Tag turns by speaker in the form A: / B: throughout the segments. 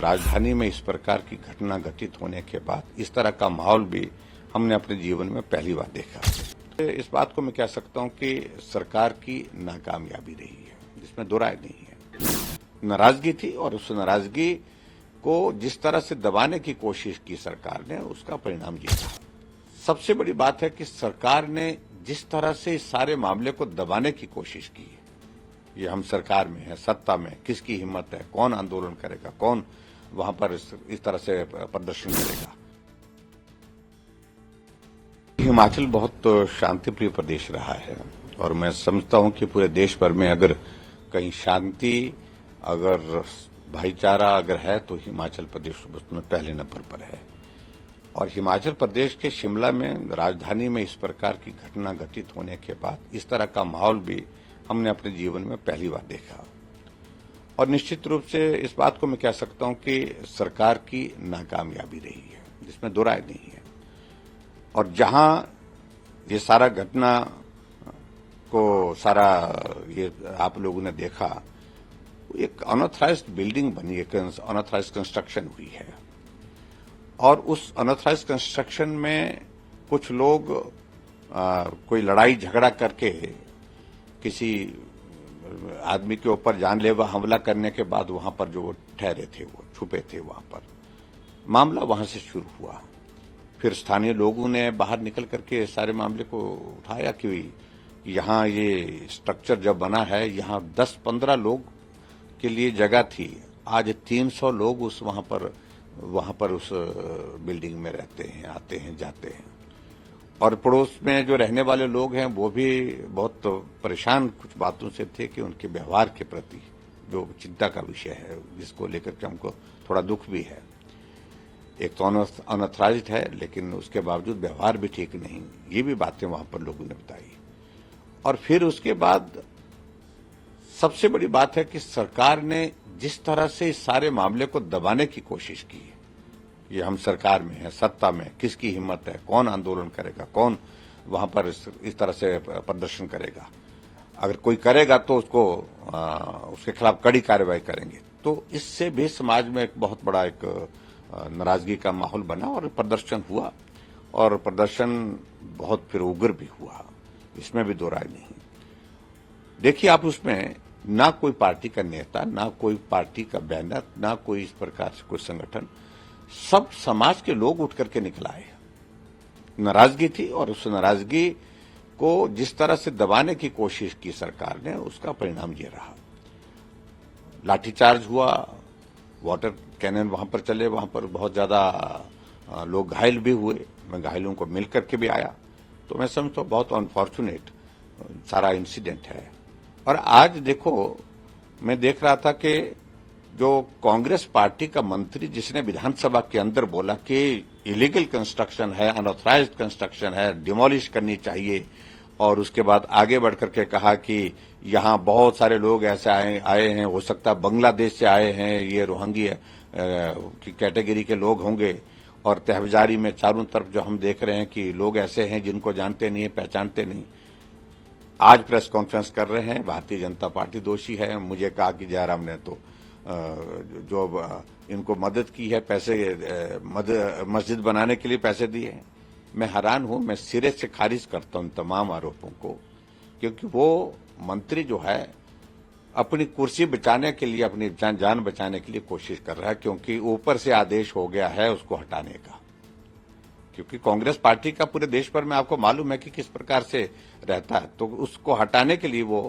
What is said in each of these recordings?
A: राजधानी में इस प्रकार की घटना घटित होने के बाद इस तरह का माहौल भी हमने अपने जीवन में पहली बार देखा। इस बात को मैं कह सकता हूं कि सरकार की नाकामयाबी रही है, जिसमें दो राय नहीं है। नाराजगी थी और उस नाराजगी को जिस तरह से दबाने की कोशिश की सरकार ने, उसका परिणाम ये था। सबसे बड़ी बात है कि सरकार ने जिस तरह से इस सारे मामले को दबाने की कोशिश की, ये हम सरकार में है, सत्ता में, किसकी हिम्मत है, कौन आंदोलन करेगा, कौन वहां पर इस तरह से प्रदर्शन करेगा। हिमाचल बहुत शांतिप्रिय प्रदेश रहा है और मैं समझता हूं कि पूरे देश भर में अगर कहीं शांति, अगर भाईचारा अगर है तो हिमाचल प्रदेश उसमें पहले नंबर पर है। और हिमाचल प्रदेश के शिमला में, राजधानी में इस प्रकार की घटना घटित होने के बाद इस तरह का माहौल भी हमने अपने जीवन में पहली बार देखा। और निश्चित रूप से इस बात को मैं कह सकता हूं कि सरकार की नाकामयाबी रही है, जिसमें दो राय नहीं है। और जहां ये सारा घटना को सारा ये आप लोगों ने देखा, एक अनऑथराइज्ड बिल्डिंग बनी, एक अनऑथराइज्ड कंस्ट्रक्शन हुई है और उस अनऑथराइज्ड कंस्ट्रक्शन में कुछ लोग कोई लड़ाई झगड़ा करके किसी आदमी के ऊपर जानलेवा हमला करने के बाद वहां पर जो ठहरे थे, वो छुपे थे, वहां पर मामला वहां से शुरू हुआ। फिर स्थानीय लोगों ने बाहर निकल करके सारे मामले को उठाया कि यहाँ ये स्ट्रक्चर जब बना है, यहाँ 10-15 लोग के लिए जगह थी, आज 300 लोग वहां पर उस बिल्डिंग में रहते हैं, आते हैं, जाते हैं। और पड़ोस में जो रहने वाले लोग हैं वो भी बहुत परेशान कुछ बातों से थे कि उनके व्यवहार के प्रति जो चिंता का विषय है, जिसको लेकर के हमको थोड़ा दुख भी है। एक तो अनऑथराइज्ड है, लेकिन उसके बावजूद व्यवहार भी ठीक नहीं, ये भी बातें वहां पर लोगों ने बताई। और फिर उसके बाद सबसे बड़ी बात है कि सरकार ने जिस तरह से इस सारे मामले को दबाने की कोशिश की, ये हम सरकार में है, सत्ता में, किसकी हिम्मत है, कौन आंदोलन करेगा, कौन वहां पर इस तरह से प्रदर्शन करेगा, अगर कोई करेगा तो उसके खिलाफ कड़ी कार्रवाई करेंगे। तो इससे भी समाज में एक बहुत बड़ा एक नाराजगी का माहौल बना और प्रदर्शन हुआ और प्रदर्शन बहुत फिर उग्र भी हुआ, इसमें भी दो राय नहीं। देखिए, आप उसमें ना कोई पार्टी का नेता, ना कोई पार्टी का बैनर, ना कोई इस प्रकार से कोई संगठन, सब समाज के लोग उठ करके निकल आए। नाराजगी थी और उस नाराजगी को जिस तरह से दबाने की कोशिश की सरकार ने, उसका परिणाम ये रहा। लाठीचार्ज हुआ, वाटर कैनन वहां पर चले, वहां पर बहुत ज्यादा लोग घायल भी हुए। मैं घायलों को मिल करके भी आया, तो मैं समझता हूं बहुत अनफॉर्चुनेट सारा इंसिडेंट है। और आज देखो, मैं देख रहा था कि जो कांग्रेस पार्टी का मंत्री जिसने विधानसभा के अंदर बोला कि इलीगल कंस्ट्रक्शन है, अनऑथराइज्ड कंस्ट्रक्शन है, डिमोलिश करनी चाहिए, और उसके बाद आगे बढ़कर के कहा कि यहाँ बहुत सारे लोग ऐसे आए हैं, हो सकता है बांग्लादेश से आए हैं, ये रोहिंग्या की कैटेगरी के लोग होंगे। और तहबाजारी में चारों तरफ जो हम देख रहे हैं कि लोग ऐसे हैं जिनको जानते नहीं, पहचानते नहीं। आज प्रेस कॉन्फ्रेंस कर रहे हैं, भारतीय जनता पार्टी दोषी है। मुझे कहा कि जयराम ने तो जो इनको मदद की है, पैसे मस्जिद बनाने के लिए पैसे दिए हैं। मैं हैरान हूं, मैं सिरे से खारिज करता हूं तमाम आरोपों को, क्योंकि वो मंत्री जो है अपनी कुर्सी बचाने के लिए, अपनी जान बचाने के लिए कोशिश कर रहा है, क्योंकि ऊपर से आदेश हो गया है उसको हटाने का। क्योंकि कांग्रेस पार्टी का पूरे देश भर में आपको मालूम है कि किस प्रकार से रहता है, तो उसको हटाने के लिए वो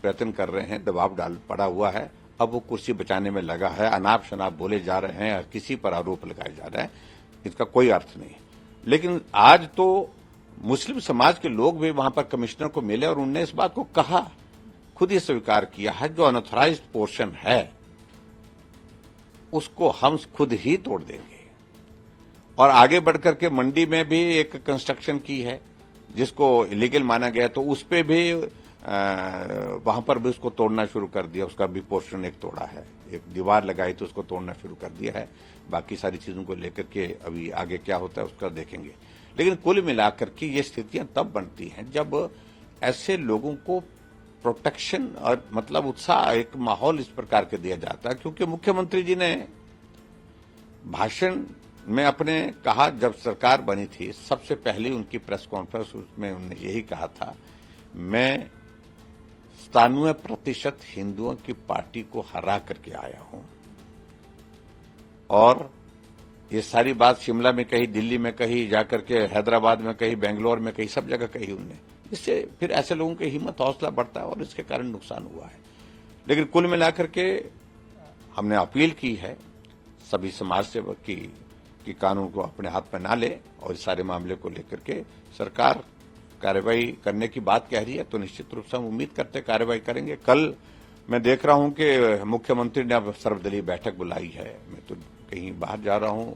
A: प्रयत्न कर रहे हैं, दबाव पड़ा हुआ है। अब वो कुर्सी बचाने में लगा है, अनाप शनाप बोले जा रहे हैं और किसी पर आरोप लगाए जा रहे हैं, इसका कोई अर्थ नहीं। लेकिन आज तो मुस्लिम समाज के लोग भी वहां पर कमिश्नर को मिले और उन्होंने इस बात को कहा, खुद ही स्वीकार किया है, जो अनऑथराइज्ड पोर्शन है उसको हम खुद ही तोड़ देंगे। और आगे बढ़कर के मंडी में भी एक कंस्ट्रक्शन की है जिसको इलीगल माना गया, तो उस पे भी वहां पर भी उसको तोड़ना शुरू कर दिया। उसका भी पोर्शन एक तोड़ा है, एक दीवार लगाई तो उसको तोड़ना शुरू कर दिया है। बाकी सारी चीजों को लेकर के अभी आगे क्या होता है उसका देखेंगे। लेकिन कुल मिलाकर के ये स्थितियां तब बनती हैं जब ऐसे लोगों को प्रोटेक्शन और मतलब उत्साह, एक माहौल इस प्रकार के दिया जाता है, क्योंकि मुख्यमंत्री जी ने भाषण में अपने कहा, जब सरकार बनी थी सबसे पहली उनकी प्रेस कॉन्फ्रेंस, उसमें उन्होंने यही कहा था, मैं 97% हिंदुओं की पार्टी को हरा करके आया हूं। और ये सारी बात शिमला में कही, दिल्ली में कही, जाकर के हैदराबाद में कही, बेंगलोर में कही, सब जगह कही उनने। इससे फिर ऐसे लोगों की हिम्मत हौसला बढ़ता है और इसके कारण नुकसान हुआ है। लेकिन कुल मिलाकर के हमने अपील की है सभी समाज सेवक की कि कानून को अपने हाथ में ना ले और इस सारे मामले को लेकर के सरकार कार्रवाई करने की बात कह रही है, तो निश्चित रूप से हम उम्मीद करते कार्रवाई करेंगे। कल मैं देख रहा हूं कि मुख्यमंत्री ने अब सर्वदलीय बैठक बुलाई है। मैं तो कहीं बाहर जा रहा हूं,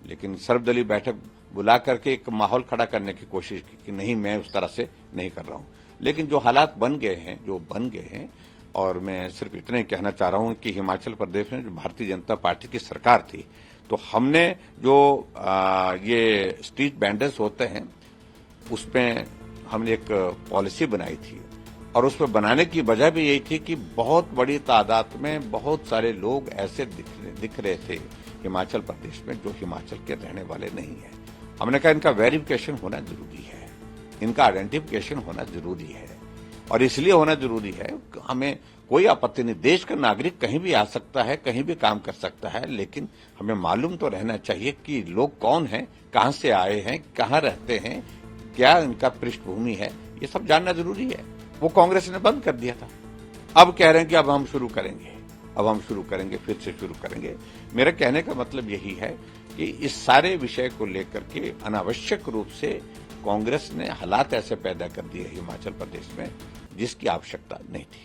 A: लेकिन सर्वदलीय बैठक बुला करके एक माहौल खड़ा करने की कोशिश की कि नहीं, मैं उस तरह से नहीं कर रहा हूं। लेकिन जो हालात बन गए हैं, और मैं सिर्फ इतना ही कहना चाह रहा हूं कि हिमाचल प्रदेश में जो भारतीय जनता पार्टी की सरकार थी, तो हमने जो ये स्ट्रीट बैंडर्स होते हैं उसमें हमने एक पॉलिसी बनाई थी, और उसमें बनाने की वजह भी यही थी कि बहुत बड़ी तादाद में बहुत सारे लोग ऐसे दिख रहे थे हिमाचल प्रदेश में जो हिमाचल के रहने वाले नहीं है। हमने कहा इनका वेरिफिकेशन होना जरूरी है, इनका आइडेंटिफिकेशन होना जरूरी है, और इसलिए होना जरूरी है, हमें कोई आपत्ति नहीं, देश का नागरिक कहीं भी आ सकता है, कहीं भी काम कर सकता है, लेकिन हमें मालूम तो रहना चाहिए कि लोग कौन हैं, कहां से आए हैं, कहां रहते हैं, क्या इनका पृष्ठभूमि है, ये सब जानना जरूरी है। वो कांग्रेस ने बंद कर दिया था। अब कह रहे हैं कि अब हम शुरू करेंगे, फिर से शुरू करेंगे। मेरे कहने का मतलब यही है कि इस सारे विषय को लेकर के अनावश्यक रूप से कांग्रेस ने हालात ऐसे पैदा कर दिए हिमाचल प्रदेश में जिसकी आवश्यकता नहीं थी।